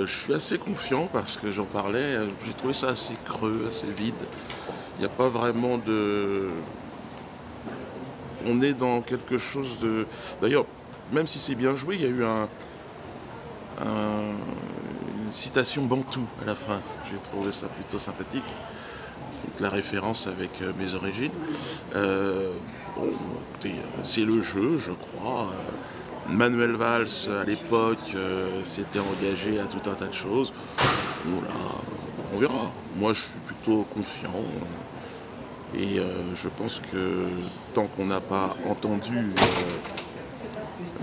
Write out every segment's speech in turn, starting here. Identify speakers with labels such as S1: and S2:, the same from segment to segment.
S1: Je suis assez confiant parce que j'en parlais, j'ai trouvé ça assez creux, assez vide. Il n'y a pas vraiment de... On est dans quelque chose de... D'ailleurs, même si c'est bien joué, il y a eu une citation bantou à la fin. J'ai trouvé ça plutôt sympathique. Donc la référence avec mes origines. Bon, écoutez, c'est le jeu, je crois. Manuel Valls, à l'époque, s'était engagé à tout un tas de choses. Bon, là, on verra. Moi, je suis plutôt confiant. Et je pense que tant qu'on n'a pas entendu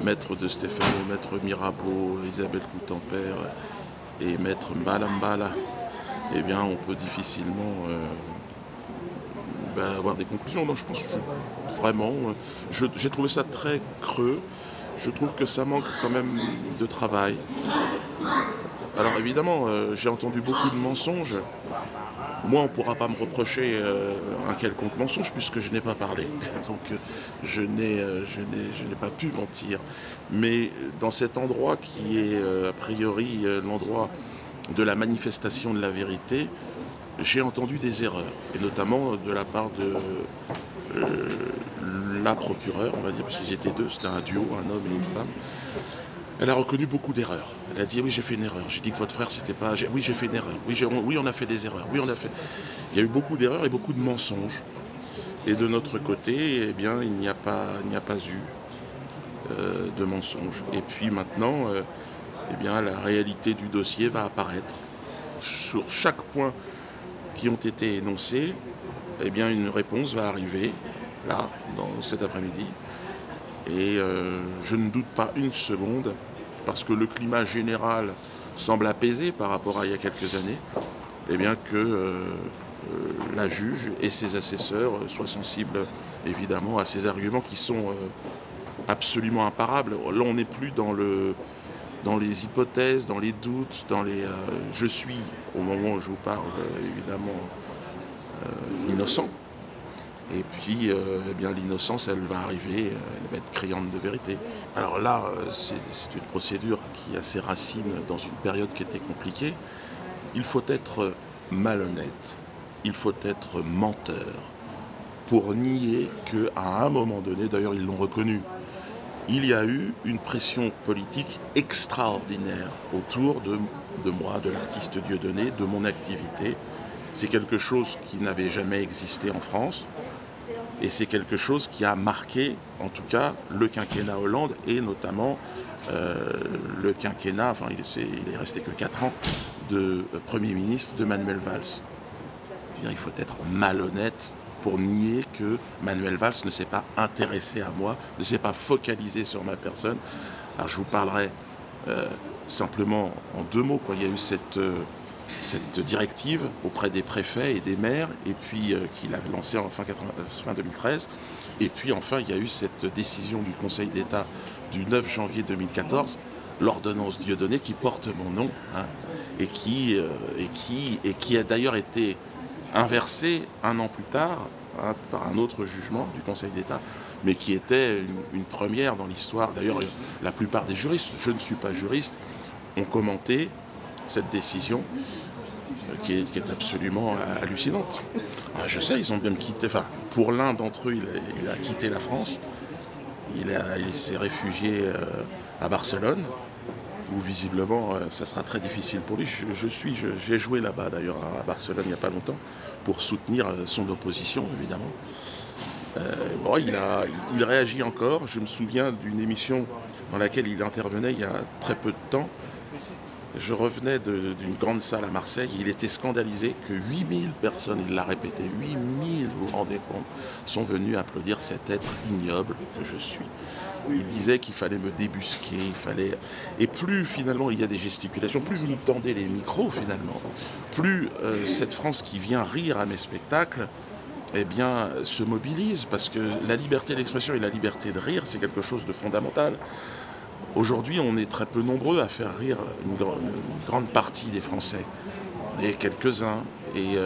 S1: Maître de Stefano, Maître Mirabeau, Isabelle Coutempère et Maître Mbala, eh bien, on peut difficilement avoir des conclusions. Non, je pense vraiment, j'ai trouvé ça très creux. Je trouve que ça manque quand même de travail. Alors évidemment, j'ai entendu beaucoup de mensonges. Moi, on ne pourra pas me reprocher un quelconque mensonge puisque je n'ai pas parlé. Donc je n'ai pas pu mentir. Mais dans cet endroit qui est a priori l'endroit de la manifestation de la vérité, j'ai entendu des erreurs. Et notamment de la part de la procureure, on va dire, parce qu'ils étaient deux, c'était un duo, un homme et une femme. Elle a reconnu beaucoup d'erreurs. Elle a dit oui, j'ai fait une erreur. J'ai dit que votre frère c'était pas. Oui, j'ai fait une erreur. Oui, on a fait des erreurs. Oui, on a fait. Il y a eu beaucoup d'erreurs et beaucoup de mensonges. Et de notre côté, eh bien, il n'y a pas eu de mensonges. Et puis maintenant, eh bien, la réalité du dossier va apparaître. Sur chaque point qui ont été énoncés, eh bien, une réponse va arriver là, dans cet après-midi. Et je ne doute pas une seconde, parce que le climat général semble apaisé par rapport à il y a quelques années, eh bien que la juge et ses assesseurs soient sensibles évidemment à ces arguments qui sont absolument imparables. Là, on n'est plus dans les hypothèses, dans les doutes, je suis, au moment où je vous parle, évidemment innocent. Et puis, eh bien, l'innocence, elle va arriver, elle va être criante de vérité. Alors là, c'est une procédure qui a ses racines dans une période qui était compliquée. Il faut être malhonnête, il faut être menteur pour nier qu'à un moment donné, d'ailleurs ils l'ont reconnu, il y a eu une pression politique extraordinaire autour de moi, de l'artiste Dieudonné, de mon activité. C'est quelque chose qui n'avait jamais existé en France. Et c'est quelque chose qui a marqué, en tout cas, le quinquennat Hollande et notamment le quinquennat, enfin il est resté que 4 ans, de Premier ministre de Manuel Valls. Il faut être malhonnête pour nier que Manuel Valls ne s'est pas intéressé à moi, ne s'est pas focalisé sur ma personne. Alors je vous parlerai simplement en 2 mots, quoi. Il y a eu cette directive auprès des préfets et des maires, et puis qu'il a lancée en fin 2013. Et puis enfin, il y a eu cette décision du Conseil d'État du 9 janvier 2014, l'ordonnance Dieudonné, qui porte mon nom, hein, et qui a d'ailleurs été inversée 1 an plus tard, hein, par un autre jugement du Conseil d'État, mais qui était une première dans l'histoire. D'ailleurs, la plupart des juristes, je ne suis pas juriste, ont commenté cette décision qui est absolument hallucinante. Je sais, ils ont bien quitté, enfin, pour l'un d'entre eux, il a quitté la France, il s'est réfugié à Barcelone, où visiblement ça sera très difficile pour lui. J'ai joué là-bas d'ailleurs à Barcelone il n'y a pas longtemps, pour soutenir son opposition, évidemment. Bon, il réagit encore. Je me souviens d'une émission dans laquelle il intervenait il y a très peu de temps. Je revenais d'une grande salle à Marseille, il était scandalisé que 8000 personnes, il l'a répété, 8000, vous vous rendez compte, sont venus applaudir cet être ignoble que je suis. Il disait qu'il fallait me débusquer, Et plus finalement il y a des gesticulations, plus vous nous tendez les micros finalement, plus cette France qui vient rire à mes spectacles, eh bien, se mobilise, parce que la liberté d'expression et la liberté de rire, c'est quelque chose de fondamental. Aujourd'hui, on est très peu nombreux à faire rire une grande partie des Français, et quelques-uns. Et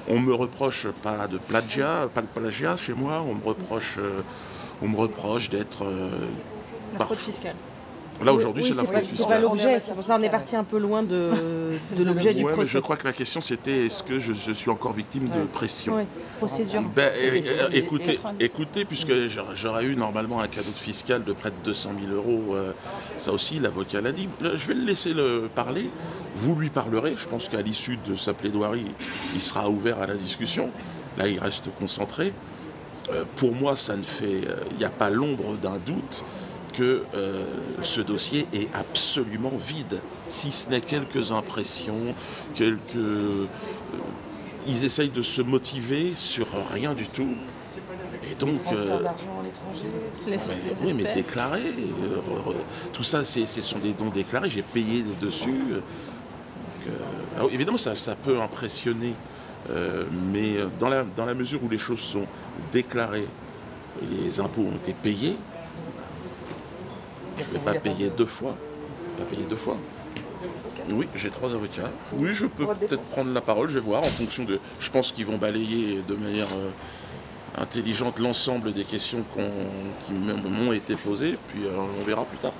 S1: on me reproche pas de plagiat chez moi, on me reproche d'être...
S2: La fraude fiscale.
S1: Là, aujourd'hui,
S2: Oui,
S1: c'est la fraude
S2: c'est pas
S1: fiscale.
S2: l'objet, c'est pour ça qu'on est parti un peu loin de l'objet du
S1: Ouais, mais
S2: procès.
S1: je crois que la question, c'était est-ce que je suis encore victime de pression?
S2: Oui, procédure.
S1: Ben, écoutez, puisque j'aurais eu normalement un cadeau fiscal de près de 200 000 euros, ça aussi, l'avocat l'a dit. Je vais le laisser parler. Vous lui parlerez. Je pense qu'à l'issue de sa plaidoirie, il sera ouvert à la discussion. Là, il reste concentré. Pour moi, il n'y a pas l'ombre d'un doute que ce dossier est absolument vide, si ce n'est quelques impressions, ils essayent de se motiver sur rien du tout. Et donc,
S3: Transfert d'argent à l'étranger.
S1: oui, mais déclarés, tout ça, ce sont des dons déclarés, j'ai payé dessus. Alors, évidemment, ça peut impressionner, mais dans la mesure où les choses sont déclarées, et les impôts ont été payés, je ne vais pas payer deux fois. Oui, j'ai 3 avocats. Oui, je peux peut-être prendre la parole, je vais voir, en fonction de... Je pense qu'ils vont balayer de manière intelligente l'ensemble des questions qui m'ont été posées, puis on verra plus tard.